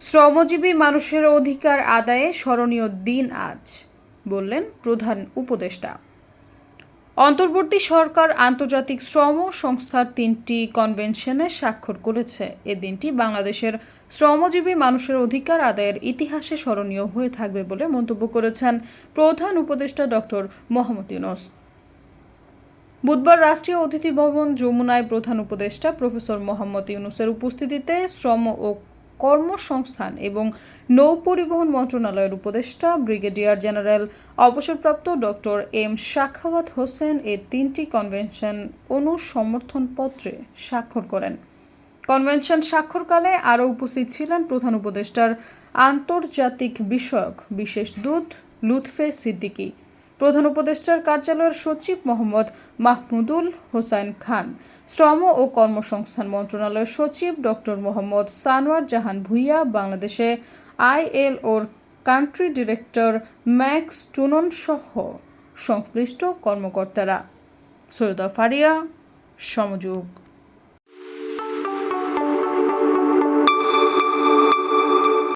শ্রমজীবী মানুষের অধিকার আদায়ে স্মরণীয় দিন আজ, বললেন প্রধান উপদেষ্টা। অন্তর্বর্তী সরকার আন্তর্জাতিক শ্রম সংস্থার 3টি কনভেনশনে স্বাক্ষর করেছে। এ দিনটি বাংলাদেশের শ্রমজীবী মানুষের অধিকার আদায়ের ইতিহাসে স্মরণীয় হয়ে থাকবে বলে মন্তব্য করেছেন প্রধান উপদেষ্টা ডক্টর মোহাম্মদ ইউনূস। বুধবার রাষ্ট্রীয় অতিথি ভবন যমুনায় প্রধান উপদেষ্টা প্রফেসর মোহাম্মদ ইউনূসের উপস্থিতিতে শ্রম ও কর্মসংস্থান এবং নৌপরিবহন মন্ত্রণালয়ের উপদেষ্টা ব্রিগেডিয়ার জেনারেল অবসরপ্রাপ্ত ডক্টর এম সাখাওয়াত হোসেন এই 3টি কনভেনশন অনুসমর্থনপত্রে স্বাক্ষর করেন। কনভেনশন স্বাক্ষরকালে আরও উপস্থিত ছিলেন প্রধান উপদেষ্টার আন্তর্জাতিক বিষয়ক বিশেষ দূত লুৎফে সিদ্দিকী, প্রধান উপদেষ্টার কার্যালয়ের সচিব মোহাম্মদ মাহমুদুল হোসাইন খান, শ্রম ও কর্মসংস্থান মন্ত্রণালয়ের সচিব ডক্টর মোহাম্মদ সানোয়ার জাহান ভূঁইয়া, বাংলাদেশে ILOর কান্ট্রি ডিরেক্টর ম্যাক্স টুনন সহ সংশ্লিষ্ট কর্মকর্তারা। সৈয়দা ফারিয়া, সমযোগ।